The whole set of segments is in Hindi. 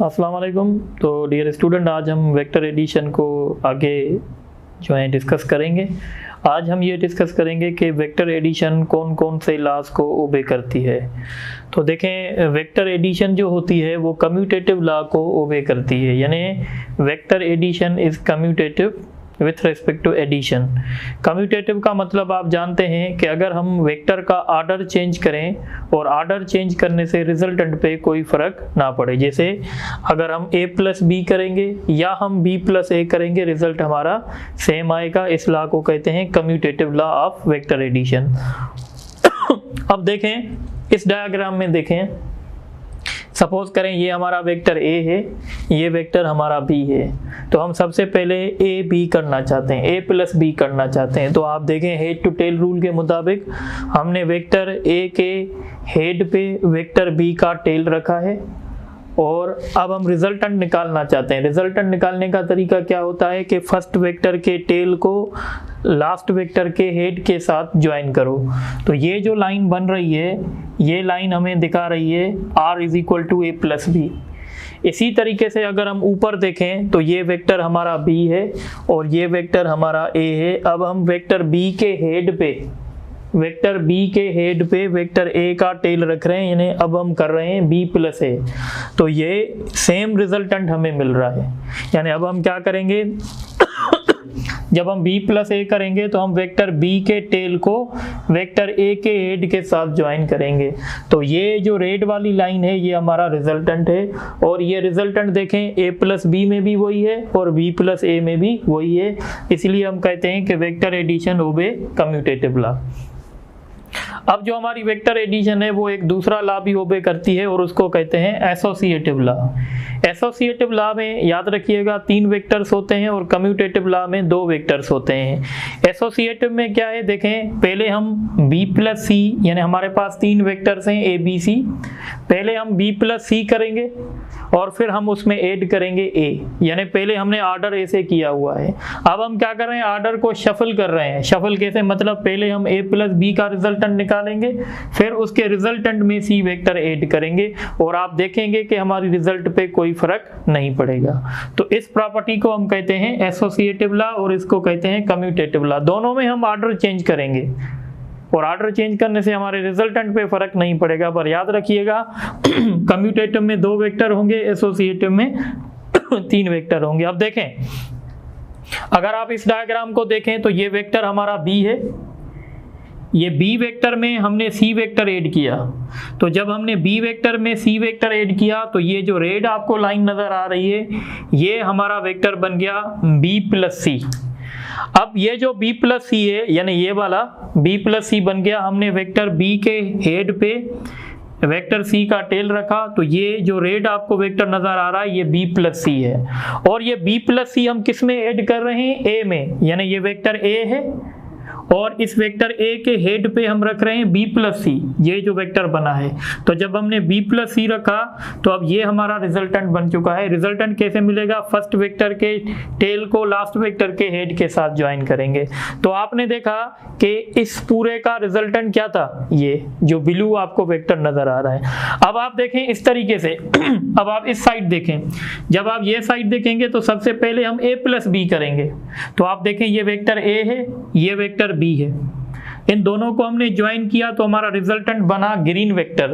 अस्सलाम वालेकुम। तो डियर स्टूडेंट, आज हम वेक्टर एडिशन को आगे जो है डिस्कस करेंगे। आज हम ये डिस्कस करेंगे कि वेक्टर एडिशन कौन कौन से लॉज को ओबे करती है। तो देखें, वेक्टर एडिशन जो होती है वो कम्यूटेटिव लॉ को ओबे करती है, यानी vector addition is commutative with respect to addition. Commutative का मतलब आप जानते हैं कि अगर हम वेक्टर का आर्डर चेंज करें और आर्डर चेंज करने से रिजल्टेंट पे कोई फ़र्क ना पड़े, जैसे अगर हम a प्लस बी करेंगे या हम b प्लस a करेंगे, रिजल्ट हमारा सेम आएगा। इस लॉ को कहते हैं commutative law of vector addition. अब देखें, इस डायग्राम में देखें, सपोज करें ये हमारा वेक्टर a है, ये वेक्टर हमारा b है। तो हम सबसे पहले a b करना चाहते हैं, a प्लस b करना चाहते हैं। तो आप देखें, हेड टू टेल रूल के मुताबिक हमने वेक्टर a के हेड पे वेक्टर b का टेल रखा है और अब हम रिजल्टेंट निकालना चाहते हैं। रिजल्टेंट निकालने का तरीका क्या होता है कि फर्स्ट वेक्टर के टेल को लास्ट वेक्टर के हेड के साथ ज्वाइन करो। तो ये जो लाइन बन रही है, ये लाइन हमें दिखा रही है r is equal to a plus b. इसी तरीके से अगर हम ऊपर देखें तो ये वेक्टर हमारा b है और ये वेक्टर हमारा a है। अब हम वेक्टर b के हेड पे वेक्टर a का टेल रख रहे हैं, यानी अब हम कर रहे हैं b प्लस a। तो ये सेम रिजल्टेंट हमें मिल रहा है। यानी अब हम क्या करेंगे, जब हम b प्लस a करेंगे तो हम वेक्टर b के टेल को वेक्टर a के हेड के साथ ज्वाइन करेंगे। तो ये जो रेड वाली लाइन है ये हमारा रिजल्टेंट है और ये रिजल्टेंट देखें a प्लस b में भी वही है और b प्लस a में भी वही है। इसलिए हम कहते हैं कि वेक्टर एडिशन ओबे कम्यूटेटिव लॉ। अब जो हमारी वेक्टर एडिशन है वो एक दूसरा लॉ भी ओबे करती है और उसको कहते हैं एसोसिएटिव लॉ। एसोसिएटिव लॉ में याद रखिएगा 3 वेक्टर्स होते हैं और कम्यूटेटिव लॉ में 2 वेक्टर्स होते हैं। एसोसिएटिव में क्या है, देखें, पहले हम b प्लस सी, यानी हमारे पास 3 वेक्टर्स हैं a b c। पहले हम b प्लस सी करेंगे और फिर हम उसमें ऐड करेंगे a, यानी पहले हमने ऑर्डर a से किया हुआ है। अब हम क्या कर रहे हैं, ऑर्डर को शफल कर रहे हैं। शफल कैसे, मतलब पहले हम a प्लस b का रिजल्टेंट निकालेंगे, फिर उसके रिजल्टेंट में c वेक्टर ऐड करेंगे और आप देखेंगे कि हमारी रिजल्ट पे कोई फर्क नहीं पड़ेगा। तो इस प्रॉपर्टी को हम कहते हैं एसोसिएटिव लॉ और इसको कहते हैं कम्यूटेटिव लॉ। दोनों में हम ऑर्डर चेंज करेंगे और ऑर्डर चेंज करने से हमारे रिजल्टेंट पे फर्क नहीं पड़ेगा। पर याद रखिएगा कम्यूटेटिव में 2 वेक्टर होंगे, एसोसिएटिव में 3 वेक्टर होंगे। अब देखें, अगर आप इस डायग्राम को देखें तो ये वेक्टर हमारा b है, ये b वेक्टर में हमने c वेक्टर ऐड किया। तो जब हमने b वेक्टर में c वेक्टर ऐड किया तो ये जो रेड आपको लाइन नजर आ रही है ये हमारा वेक्टर बन गया b प्लस c। अब ये जो b प्लस सी है, यानी ये वाला b प्लस सी बन गया। हमने वेक्टर b के हेड पे वेक्टर c का टेल रखा, तो ये जो रेड आपको वेक्टर नजर आ रहा है ये b प्लस सी है। और ये b प्लस सी हम किस में ऐड कर रहे हैं, a में, यानी ये वेक्टर a है और इस वेक्टर a के हेड पे हम रख रहे हैं b प्लस सी, ये जो वेक्टर बना है। तो जब हमने b प्लस सी रखा तो अब ये हमारा रिजल्टेंट बन चुका है। रिजल्टेंट कैसे मिलेगा, फर्स्ट वेक्टर के टेल को लास्ट वेक्टर के हेड के साथ ज्वाइन करेंगे। तो आपने देखा कि इस पूरे का रिजल्टेंट क्या था, ये जो ब्लू आपको वेक्टर नजर आ रहा है। अब आप देखें इस तरीके से अब आप इस साइड देखें, जब आप ये साइड देखेंगे तो सबसे पहले हम a प्लस बी करेंगे। तो आप देखें ये वेक्टर a है, ये वेक्टर b है, इन दोनों को हमने ज्वाइन किया तो हमारा रिजल्टेंट बना ग्रीन वेक्टर।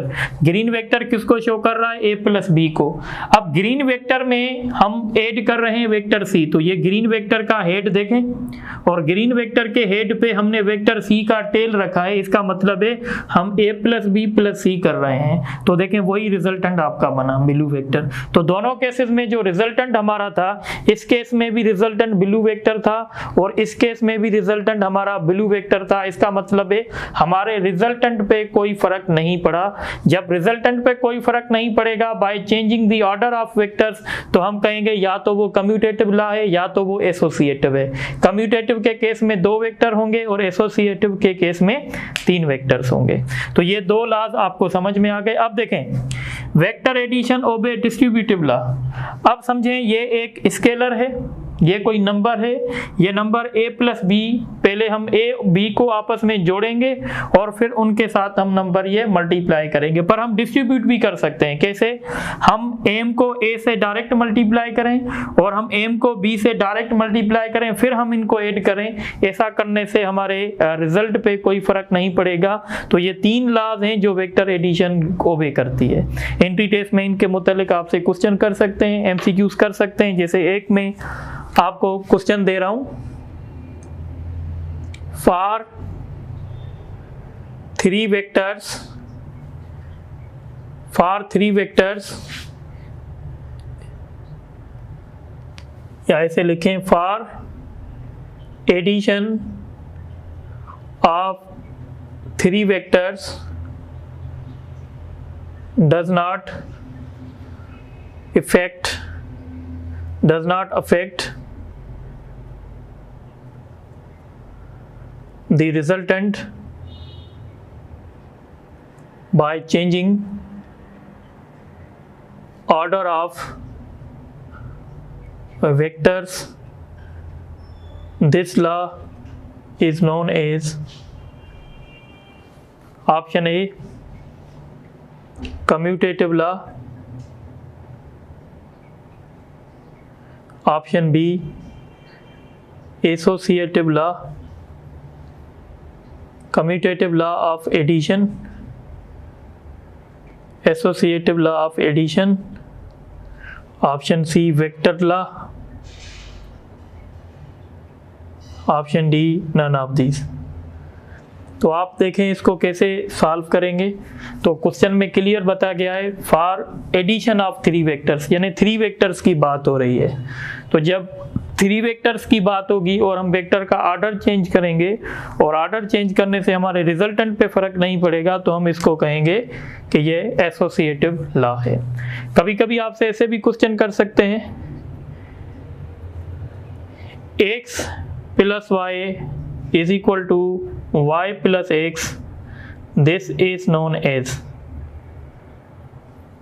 ग्रीन वेक्टर किसको शो कर रहा है, a प्लस बी को। अब ग्रीन वेक्टर में हम ऐड कर रहे हैं वेक्टर c, तो ये ग्रीन वेक्टर का हेड देखें और ग्रीन वेक्टर के हेड पे हमने वेक्टर c का टेल रखा है। इसका मतलब है हम a प्लस बी प्लस सी कर रहे हैं। तो देखें वही रिजल्टेंट आपका बना ब्लू वेक्टर। तो दोनों केसेस में जो रिजल्टेंट हमारा था, इस केस में भी रिजल्टेंट ब्लू वेक्टर था और इस केस में भी रिजल्टेंट हमारा ब्लू वेक्टर था। इसका मतलब है हमारे रिजल्टेंट पे कोई फर्क नहीं पड़ा। जब रिजल्टेंट पे कोई फर्क नहीं पड़ेगा by changing the order of vectors, तो हम कहेंगे या तो वो कम्यूटेटिव लॉ है या तो वो एसोसिएटिव है। कम्यूटेटिव के केस में 2 वेक्टर होंगे और एसोसिएटिव के केस में 3 वेक्टर्स होंगे। तो ये 2 लॉज आपको समझ में आ गए। अब देखें वेक्टर एडिशन ओबे डिस्ट्रीब्यूटिव लॉ। अब समझें ये एक स्केलर है ये कोई नंबर है, ये नंबर a प्लस बी, पहले हम a b को आपस में जोड़ेंगे और फिर उनके साथ हम नंबर ये मल्टीप्लाई करेंगे। पर हम डिस्ट्रीब्यूट भी कर सकते हैं। कैसे? हम m को a से डायरेक्ट मल्टीप्लाई करें और हम m को b से डायरेक्ट मल्टीप्लाई करें, फिर हम इनको ऐड करें। ऐसा करने से हमारे रिजल्ट पे कोई फर्क नहीं पड़ेगा। तो ये 3 लॉज हैं जो वेक्टर एडिशन ओबे करती है। एंट्री टेस्ट में इनके मुतालिक आपसे क्वेश्चन कर सकते हैं, MCQs कर सकते हैं। जैसे एक में आपको क्वेश्चन दे रहा हूं, फॉर 3 वेक्टर्स या ऐसे लिखें, for addition of 3 vectors does not affect the resultant by changing order of vectors. This law is known as option A, commutative law, option B, associative law, commutative law of addition, associative law of addition, option C, vector law, option D, none of these। तो आप देखें इसको कैसे सॉल्व करेंगे। तो क्वेश्चन में क्लियर बता गया है, फॉर एडिशन ऑफ 3 वेक्टर्स, यानी 3 वेक्टर्स की बात हो रही है। तो जब 3 वेक्टर्स की बात होगी और हम वेक्टर का ऑर्डर चेंज करेंगे और ऑर्डर चेंज करने से हमारे रिजल्टेंट पे फर्क नहीं पड़ेगा, तो हम इसको कहेंगे कि ये एसोसिएटिव लॉ है। कभी कभी आपसे ऐसे भी क्वेश्चन कर सकते हैं, x plus y is equal to y plus x, this is known as।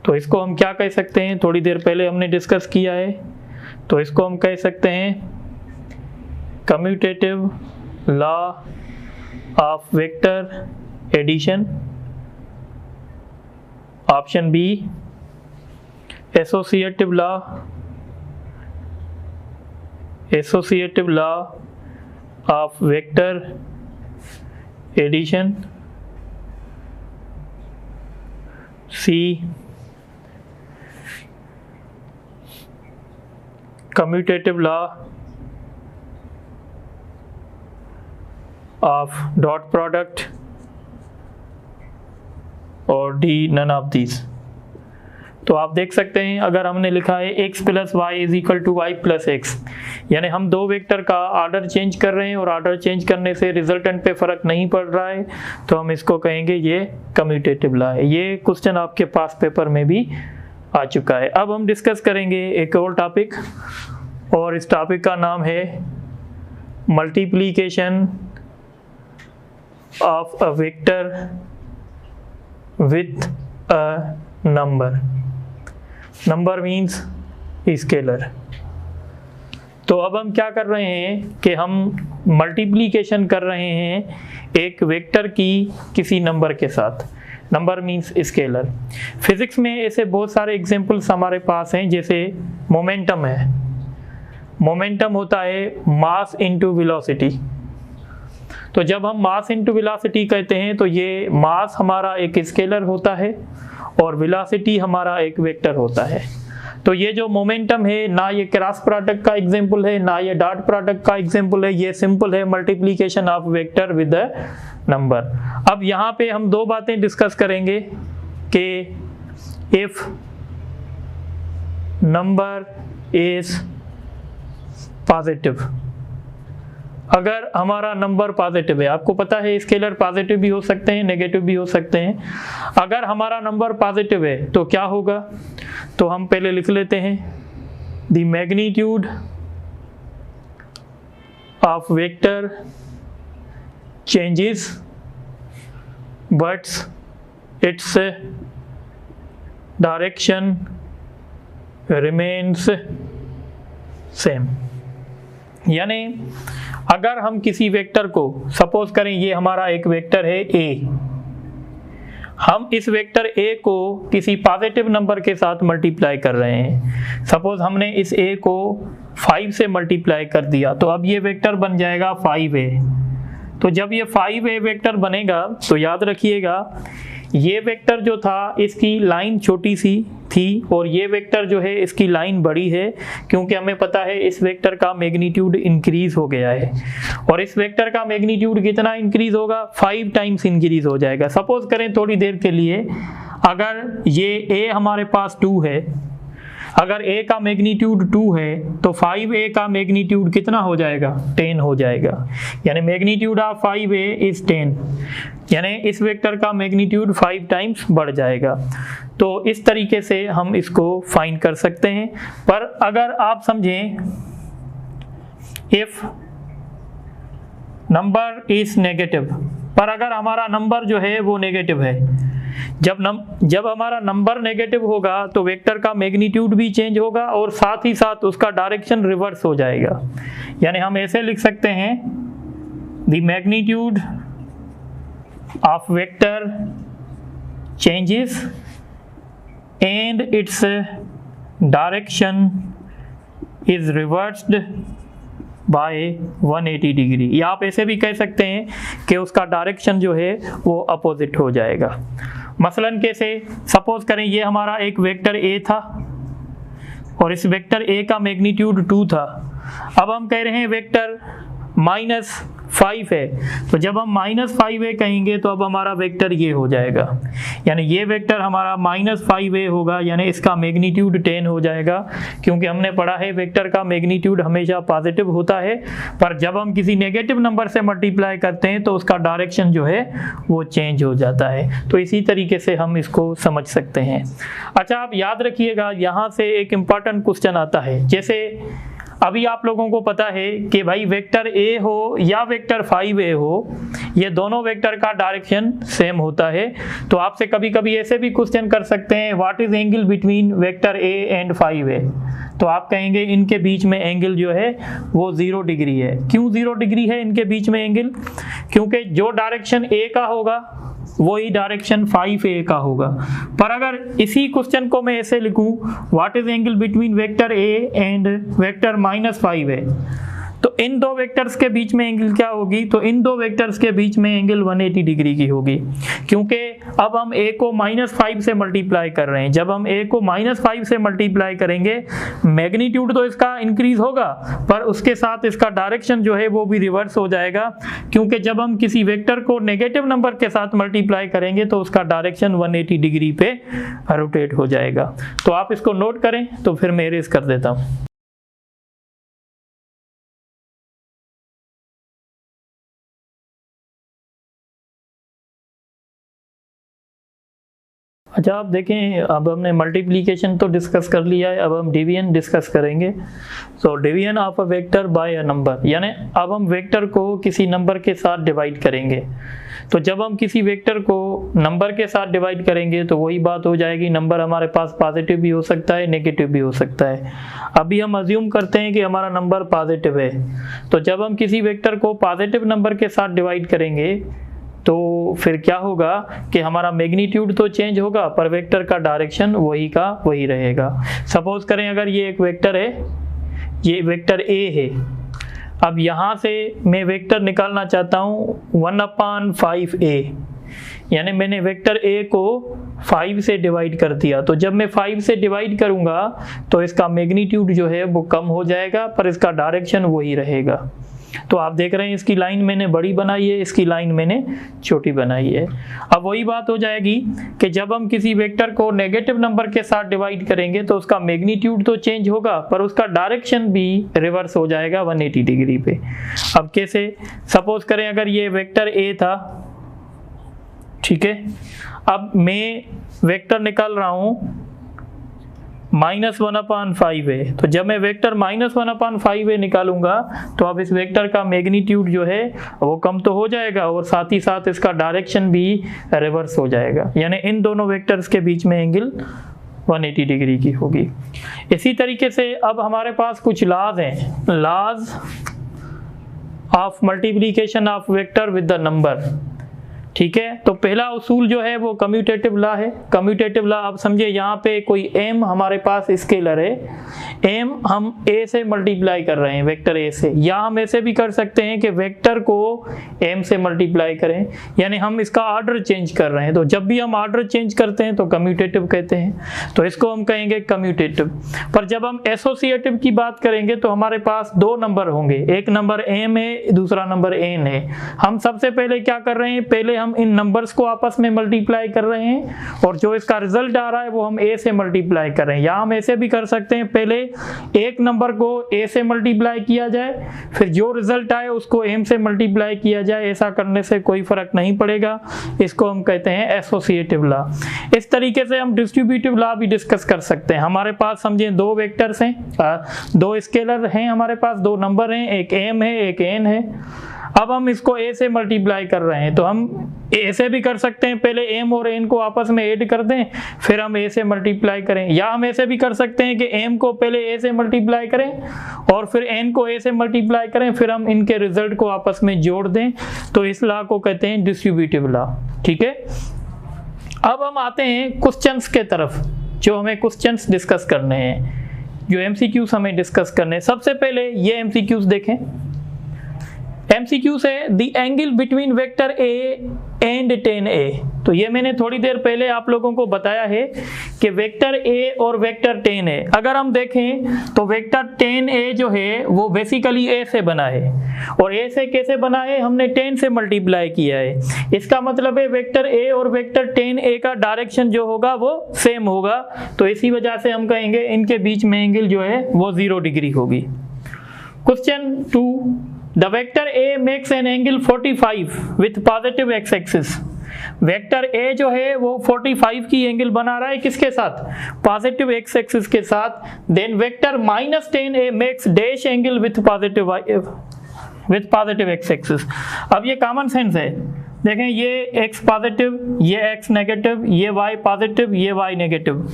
तो इसको हम क्या कह सकते हैं, थोड़ी देर पहले हमने डिस्कस किया है। तो इसको हम कह सकते हैं commutative law of vector addition, option b associative law of vector addition, C commutative law of dot product, और D none of these। तो आप देख सकते हैं अगर हमने लिखा है x plus y is equal to y plus x, यानी हम 2 वेक्टर का ऑर्डर चेंज कर रहे हैं और ऑर्डर चेंज करने से रिजल्टेंट पे फर्क नहीं पड़ रहा है, तो हम इसको कहेंगे ये कम्यूटेटिव लॉ है। ये क्वेश्चन आपके पास पेपर में भी आ चुका है। अब हम डिस्कस करेंगे एक और टॉपिक, और इस टॉपिक का नाम है multiplication of a vector with a number. Number means scalar. तो अब हम क्या कर रहे हैं कि हम मल्टीप्लिकेशन कर रहे हैं एक वेक्टर की किसी नंबर के साथ। Number means scalar. फिजिक्स में ऐसे बहुत सारे एग्जांपल्स हमारे पास हैं, जैसे मोमेंटम है। मोमेंटम होता है मास इनटू वेलोसिटी। तो जब हम मास इनटू वेलोसिटी कहते हैं तो ये मास हमारा एक स्केलर होता है और वेलोसिटी हमारा एक वेक्टर होता है। तो ये जो मोमेंटम है, ना ये क्रॉस प्रोडक्ट का एग्जांपल है, ना ये डॉट प्रोडक्ट का एग्जांपल है, ये सिंपल है multiplication of vector with a number. अब यहाँ पे हम 2 बातें डिस्कस करेंगे कि इफ नंबर इज पॉजिटिव, अगर हमारा नंबर पॉजिटिव है, आपको पता है स्केलर पॉजिटिव भी हो सकते हैं, नेगेटिव भी हो सकते हैं। अगर हमारा नंबर पॉजिटिव है तो क्या होगा, तो हम पहले लिख लेते हैं the magnitude of vector changes but its direction remains same. यानी अगर हम किसी वेक्टर को, सपोज करें ये हमारा एक वेक्टर है ए, हम इस वेक्टर ए को किसी पॉजिटिव नंबर के साथ मल्टीप्लाई कर रहे हैं। सपोज हमने इस ए को 5 से मल्टीप्लाई कर दिया, तो अब ये वेक्टर बन जाएगा 5a। तो जब ये 5a वेक्टर बनेगा तो याद रखिएगा ये वेक्टर जो था इसकी लाइन छोटी सी थी और ये वेक्टर जो है इसकी लाइन बड़ी है, क्योंकि हमें पता है इस वेक्टर का मैग्नीट्यूड इंक्रीज हो गया है। और इस वेक्टर का मैग्नीट्यूड कितना इंक्रीज होगा? 5 टाइम्स इंक्रीज हो जाएगा। सपोज करें थोड़ी देर के लिए, अगर ये a हमारे पास 2 है, अगर a का मैग्नीट्यूड 2 है तो 5a का मैग्नीट्यूड कितना हो जाएगा? 10 हो जाएगा। यानी मैग्नीट्यूड ऑफ 5a इज 10, यानी इस वेक्टर का मैग्नीट्यूड 5 टाइम्स बढ़ जाएगा। तो इस तरीके से हम इसको फाइंड कर सकते हैं। पर अगर आप समझें, इफ नंबर इज नेगेटिव, पर अगर हमारा नंबर जो है वो नेगेटिव है, जब हमारा नंबर नेगेटिव होगा तो वेक्टर का मैग्नीट्यूड भी चेंज होगा और साथ ही साथ उसका डायरेक्शन रिवर्स हो जाएगा। यानी हम ऐसे लिख सकते हैं, the magnitude of vector changes and its direction is reversed bye 180 degree. या आप ऐसे भी कह सकते हैं कि उसका डायरेक्शन जो है वो अपोजिट हो जाएगा। मसलन कैसे? सपोज करें ये हमारा एक वेक्टर ए था और इस वेक्टर ए का मैग्नीट्यूड 2 था। अब हम कह रहे हैं वेक्टर -5 है, तो जब हम -5a कहेंगे तो अब हमारा वेक्टर ये हो जाएगा। यानी ये वेक्टर हमारा -5a होगा, यानी इसका मैग्नीट्यूड 10 हो जाएगा, क्योंकि हमने पढ़ा है वेक्टर का मैग्नीट्यूड हमेशा पॉजिटिव होता है, पर जब हम किसी नेगेटिव नंबर से मल्टीप्लाई करते हैं तो उसका डायरेक्शन जो है वो चेंज हो जाता है। तो इसी तरीके से हम इसको समझ सकते हैं। अच्छा, आप याद रखिएगा यहाँ से एक इम्पॉर्टेंट क्वेश्चन आता है। जैसे अभी आप लोगों को पता है कि भाई वेक्टर ए हो या वेक्टर 5a हो, ये दोनों वेक्टर का डायरेक्शन सेम होता है। तो आपसे कभी कभी ऐसे भी क्वेश्चन कर सकते हैं, what is angle between vector A and 5a? तो आप कहेंगे इनके बीच में एंगल जो है वो 0 डिग्री है। क्यों 0 डिग्री है इनके बीच में एंगल? क्योंकि जो डायरेक्शन ए का होगा वही डायरेक्शन 5a का होगा। पर अगर इसी क्वेश्चन को मैं ऐसे लिखूं, what is angle between vector A and vector -5a, तो इन दो वेक्टर्स के बीच में एंगल क्या होगी? तो इन दो वेक्टर्स के बीच में एंगल 180 डिग्री की होगी, क्योंकि अब हम a को -5 से मल्टीप्लाई कर रहे हैं। जब हम a को -5 से मल्टीप्लाई करेंगे, मैग्नीट्यूड तो इसका इंक्रीज होगा, पर उसके साथ इसका डायरेक्शन जो है वो भी रिवर्स हो जाएगा, क्योंकि जब हम किसी वेक्टर को नेगेटिव नंबर के साथ मल्टीप्लाई करेंगे तो उसका डायरेक्शन 180 डिग्री पे रोटेट हो जाएगा। तो आप इसको नोट करें, तो फिर मैं इरेज कर देता हूँ। अच्छा, आप देखें, अब हमने मल्टीप्लिकेशन तो डिस्कस कर लिया है, अब हम डिवीजन डिस्कस करेंगे। So division of a vector by a number, यानी अब हम वेक्टर को किसी नंबर के साथ डिवाइड करेंगे। तो जब हम किसी वेक्टर को नंबर के साथ डिवाइड करेंगे तो वही बात हो जाएगी, नंबर हमारे पास पॉजिटिव भी हो सकता है, नेगेटिव भी हो सकता है। अभी हम अज्यूम करते हैं कि हमारा नंबर पॉजिटिव है, तो जब हम किसी वेक्टर को पॉजिटिव नंबर के साथ डिवाइड करेंगे तो फिर क्या होगा कि हमारा मैग्नीट्यूड तो चेंज होगा, पर वेक्टर का डायरेक्शन वही का वही रहेगा। सपोज करें अगर ये एक वेक्टर है, ये वेक्टर ए है। अब यहाँ से मैं वेक्टर निकालना चाहता हूँ 1/5a, यानी मैंने वेक्टर ए को 5 से डिवाइड कर दिया। तो जब मैं 5 से डिवाइड करूँगा तो इसका मैग्नीट्यूड जो है वो कम हो जाएगा, पर इसका डायरेक्शन वही रहेगा। तो आप देख रहे हैं इसकी लाइन मैंने बड़ी बनाई है, इसकी लाइन मैंने छोटी बनाई है। अब वही बात हो जाएगी कि जब हम किसी वेक्टर को नेगेटिव नंबर के साथ डिवाइड करेंगे तो उसका मैग्नीट्यूड तो चेंज होगा, पर उसका डायरेक्शन भी रिवर्स हो जाएगा 180 डिग्री पे। अब कैसे? सपोज करें अगर ये वेक्टर ए था, ठीक है, अब मैं वेक्टर निकाल रहा हूँ -1/5a। तो जब मैं वेक्टर -1/5a निकालूंगा तो अब इस वेक्टर का मैग्नीट्यूड जो है वो कम तो हो जाएगा और साथ ही साथ इसका डायरेक्शन भी रिवर्स हो जाएगा, यानी इन दोनों वेक्टर्स के बीच में एंगल 180 डिग्री की होगी। इसी तरीके से अब हमारे पास कुछ लॉज हैं। Laws of multiplication of vector with the number. ठीक है, तो पहला उसूल जो है वो कम्यूटेटिव लॉ है। कम्यूटेटिव लॉ आप समझिए, यहाँ पे कोई m हमारे पास स्केलर है, m हम a से मल्टीप्लाई कर रहे हैं, वेक्टर a से, या हम ऐसे भी कर सकते हैं कि वेक्टर को m से मल्टीप्लाई करें, यानी हम इसका ऑर्डर चेंज कर रहे हैं। तो जब भी हम ऑर्डर चेंज करते हैं तो कम्यूटेटिव कहते हैं, तो इसको हम कहेंगे कम्यूटेटिव। पर जब हम एसोसिएटिव की बात करेंगे तो हमारे पास दो नंबर होंगे, एक नंबर m है, दूसरा नंबर n है। हम सबसे पहले क्या कर रहे हैं, पहले हम इन नंबर्स को आपस में मल्टीप्लाई कर रहे हैं और जो इसका रिजल्ट आ रहा है वो हम a से मल्टीप्लाई कर रहे हैं। या हम ऐसे भी कर सकते हैं, पहले एक नंबर को a से मल्टीप्लाई किया जाए, फिर जो रिजल्ट आए उसको m से मल्टीप्लाई किया जाए। ऐसा करने से कोई फर्क नहीं पड़ेगा, इसको हम कहते हैं एसोसिएटिव लॉ। इस तरीके से हम डिस्ट्रीब्यूटिव लॉ भी डिस्कस कर सकते हैं। हमारे पास समझिए दो वेक्टर्स हैं, दो स्केलर हैं, हमारे पास दो नंबर हैं, एक m है एक n है। अब हम इसको a से मल्टीप्लाई कर रहे हैं, तो हम ऐसे भी कर सकते हैं, पहले m और n को आपस में ऐड कर दें, फिर हम a से मल्टीप्लाई करें। या हम ऐसे भी कर सकते हैं कि m को पहले a से मल्टीप्लाई करें और फिर n को a से मल्टीप्लाई करें, फिर हम इनके रिजल्ट को आपस में जोड़ दें। तो इस लॉ को कहते हैं डिस्ट्रीब्यूटिव लॉ। ठीक है, अब हम आते हैं क्वेश्चंस के तरफ, जो हमें क्वेश्चंस डिस्कस करने हैं, जो MCQs हमें डिस्कस करने हैं। सबसे पहले ये MCQs देखें। MCQ से the angle between vector a and tan a। तो ये मैंने थोड़ी देर पहले आप लोगों को बताया है कि वेक्टर a और वेक्टर tan a, अगर हम देखें तो वेक्टर tan a जो है वो बेसिकली a से बना है, और a से कैसे बना है, हमने tan से मल्टीप्लाई किया है। इसका मतलब है वेक्टर a और वेक्टर tan a का डायरेक्शन जो होगा वो सेम होगा, तो इसी वजह से हम कहेंगे इनके बीच में एंगल जो है वो 0 डिग्री होगी। Question 2, The vector A makes an angle 45 with positive x-axis। Vector A जो है वो 45 की एंगल बना रहा है, किसके साथ, पॉजिटिव x-axis के साथ। Then vector -tan A makes dash angle with positive x-axis। अब ये कॉमन सेंस है, देखें ये x पॉजिटिव, ये x नेगेटिव, ये y पॉजिटिव, ये y नेगेटिव।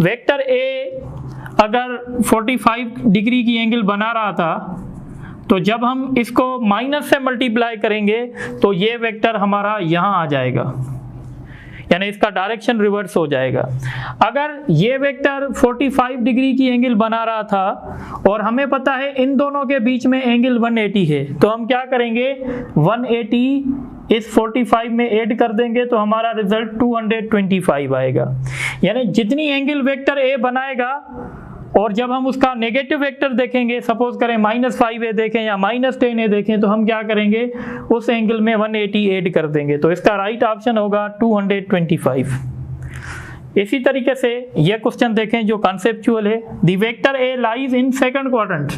वेक्टर A अगर 45 डिग्री की एंगल बना रहा था, तो जब हम इसको माइनस से मल्टीप्लाई करेंगे तो ये वेक्टर हमारा यहाँ आ जाएगा, यानी इसका डायरेक्शन रिवर्स हो जाएगा। अगर ये वेक्टर 45 डिग्री की एंगल बना रहा था और हमें पता है इन दोनों के बीच में एंगल 180 है, तो हम क्या करेंगे, 180 इस 45 में ऐड कर देंगे तो हमारा रिजल्ट 225 आएगा। यानी जितनी एंगल वेक्टर A बनाएगा, और जब हम उसका नेगेटिव वेक्टर देखेंगे, सपोज करें -5a देखें या -10a देखें, तो हम क्या करेंगे, उस एंगल में 180 ऐड कर देंगे, तो इसका राइट ऑप्शन होगा 225। इसी तरीके से ये क्वेश्चन देखें जो कॉन्सेप्चुअल है। The vector A lies in second quadrant.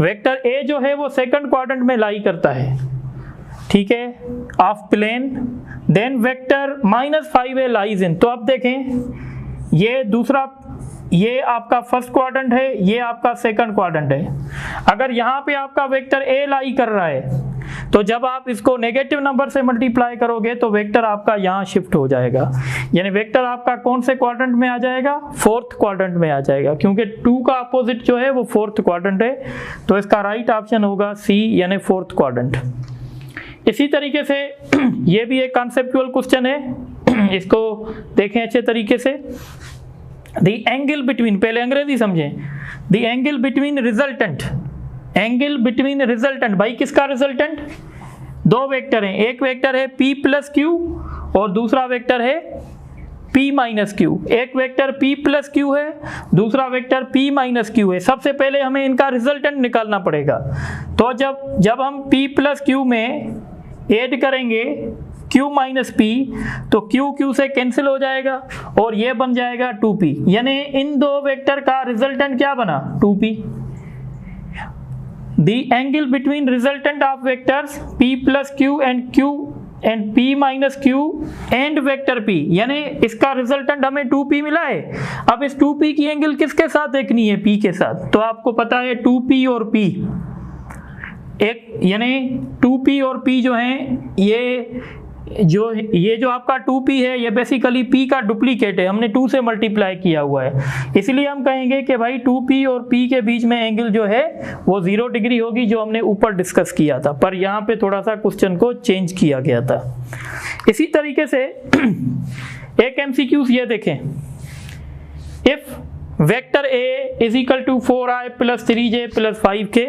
Vector A जो है वो सेकंड क्वाड्रेंट में लाई करता है, ठीक है, of plane. Then vector -5a lies in. तो अब देखें ये दूसरा, ये आपका फर्स्ट क्वाड्रेंट है, ये आपका सेकंड क्वाड्रेंट है। अगर यहाँ पे आपका वेक्टर A लाई कर रहा है, तो जब आप इसको नेगेटिव नंबर से मल्टीप्लाई करोगे तो वेक्टर आपका यहाँ शिफ्ट हो जाएगा, यानी वेक्टर आपका कौन से क्वाड्रेंट में आ जाएगा, फोर्थ क्वाड्रेंट में आ जाएगा, क्योंकि 2 का अपोजिट जो है वो फोर्थ क्वाड्रेंट है। तो इसका राइट ऑप्शन होगा C, यानी फोर्थ क्वाड्रेंट। इसी तरीके से ये भी एक कॉन्सेप्चुअल क्वेश्चन है, इसको देखें अच्छे तरीके से। द एंगल बिटवीन, पहले अंग्रेजी समझें, the angle between resultant. Angle between resultant, भाई किसका रिजल्टेंट, दो वेक्टर हैं, एक वेक्टर है p + q और दूसरा वेक्टर है p - q। एक वेक्टर p + q है, दूसरा वेक्टर p - q है। सबसे पहले हमें इनका रिजल्टेंट निकालना पड़ेगा। तो जब हम p + q में ऐड करेंगे q - p, तो q से कैंसिल हो जाएगा और ये बन जाएगा 2p, यानी इन दो वेक्टर का रिजल्टेंट क्या बना, 2p। The angle between resultant of vectors p + q and p - q and vector p, यानी इसका रिजल्टेंट हमें 2p मिला है। अब इस 2p की एंगल किसके साथ देखनी है, p के साथ। तो आपको पता है 2p और p एक, यानी 2p और p जो हैं जो ये जो आपका 2p है ये बेसिकली p का डुप्लीकेट है, हमने 2 से मल्टीप्लाई किया हुआ है, इसलिए हम कहेंगे कि भाई 2p और p के बीच में एंगल जो है वो 0 डिग्री होगी, जो हमने ऊपर डिस्कस किया था, पर यहाँ पे थोड़ा सा क्वेश्चन को चेंज किया गया था। इसी तरीके से एक MCQ ये देखें, if vector a is equal to 4i plus 3j plus 5k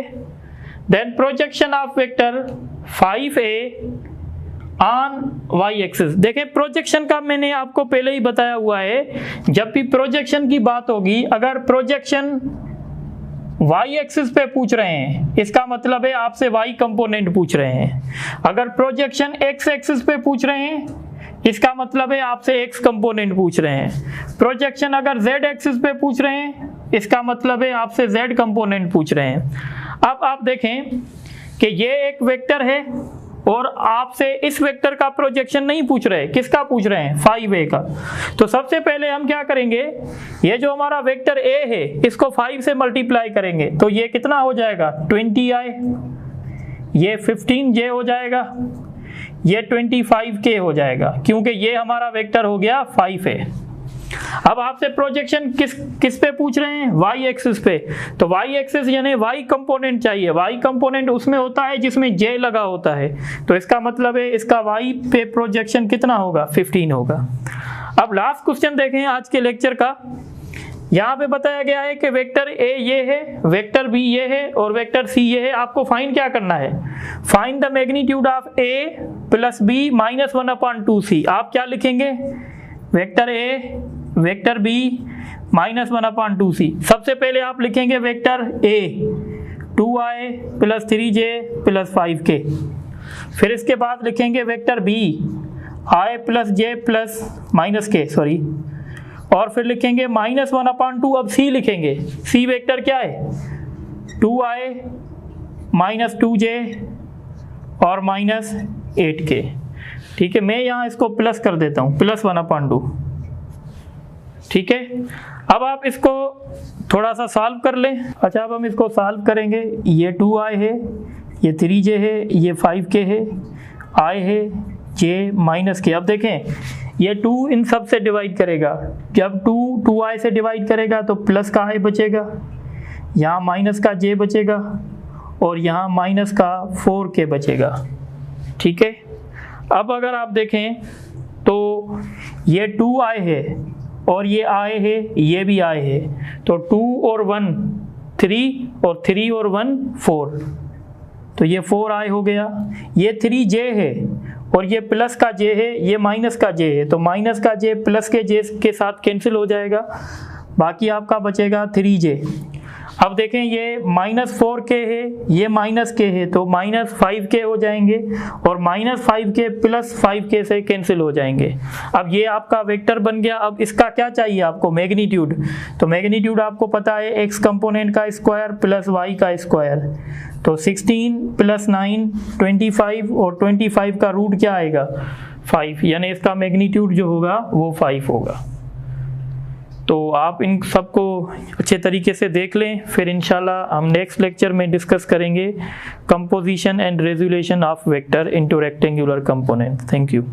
then projection of vector 5a on y axis. देखें प्रोजेक्शन का मैंने आपको पहले ही बताया हुआ है, जब भी प्रोजेक्शन की बात होगी, अगर प्रोजेक्शन y एक्सिस पे पूछ रहे हैं इसका मतलब है आपसे y कंपोनेंट पूछ रहे हैं, अगर प्रोजेक्शन x एक्सिस पे पूछ रहे हैं इसका मतलब है आपसे x कंपोनेंट पूछ रहे हैं, प्रोजेक्शन अगर z एक्सिस पे पूछ रहे हैं इसका मतलब है आपसे z कंपोनेंट पूछ रहे हैं। अब आप देखें कि ये एक वेक्टर है और आपसे इस वेक्टर का प्रोजेक्शन नहीं पूछ रहे, किसका पूछ रहे हैं, 5a का। तो सबसे पहले हम क्या करेंगे, ये जो हमारा वेक्टर a है इसको 5 से मल्टीप्लाई करेंगे, तो ये कितना हो जाएगा 20i, ये 15j हो जाएगा, ये 25k हो जाएगा, क्योंकि ये हमारा वेक्टर हो गया 5a। अब आपसे प्रोजेक्शन किस पे पूछ रहे हैं, y एक्सिस पे, तो y एक्सिस यानी y कंपोनेंट चाहिए, y कंपोनेंट उसमें होता है जिसमें j लगा होता है, तो इसका मतलब है इसका y पे प्रोजेक्शन कितना होगा 15 होगा। अब लास्ट क्वेश्चन देखें आज के लेक्चर का, यहाँ पे बताया गया है कि वेक्टर a ये है, वेक्टर b ये है और वेक्टर c ये है, आपको फाइंड क्या करना है, find the magnitude of a plus b minus 1/2c। आप क्या लिखेंगे, vector a vector b minus 1/2c। सबसे पहले आप लिखेंगे vector a 2i plus 3j plus 5k, फिर इसके बाद लिखेंगे vector b i plus j plus minus k sorry, और फिर लिखेंगे माइनस 1/2। अब c लिखेंगे, c वेक्टर क्या है 2i माइनस 2j और माइनस 8k। ठीक है, मैं यहाँ इसको प्लस कर देता हूँ, प्लस 1/2। ठीक है, अब आप इसको थोड़ा सा सॉल्व कर लें। अच्छा, अब हम इसको सॉल्व करेंगे, ये 2i है, ये 3j है, ये 5k है, i है, j माइनस k। अब देखें ये 2 इन सब से डिवाइड करेगा, जब 2i से डिवाइड करेगा तो प्लस का i बचेगा, यहाँ माइनस का j बचेगा और यहाँ माइनस का 4k बचेगा। ठीक है, अब अगर आप देखें तो ये 2i है और ये i है, ये भी i है, तो 2 और 1 3 और 3 और 1 4, तो ये 4i हो गया। ये 3j है और ये प्लस का j है, ये माइनस का j है, तो माइनस का j प्लस के j के साथ कैंसिल हो जाएगा, बाकी आपका बचेगा 3j। अब देखें ये माइनस 4k है, ये माइनस k है, तो माइनस 5k हो जाएंगे और माइनस 5k प्लस 5k से कैंसिल हो जाएंगे। अब ये आपका वेक्टर बन गया। अब इसका क्या चाहिए आपको, मैग्नीट्यूड, तो मैग्नीट्यूड आपको पता है x कंपोनेंट का स्क्वायर प्लस y का स्क्वायर, तो 16 प्लस 9 25 और 25 का रूट क्या आएगा 5, यानी इसका मैग्नीट्यूड जो होगा वो 5 होगा। तो आप इन सबको अच्छे तरीके से देख लें, फिर इंशाल्लाह हम नेक्स्ट लेक्चर में डिस्कस करेंगे composition and resolution of vector into rectangular component. Thank you.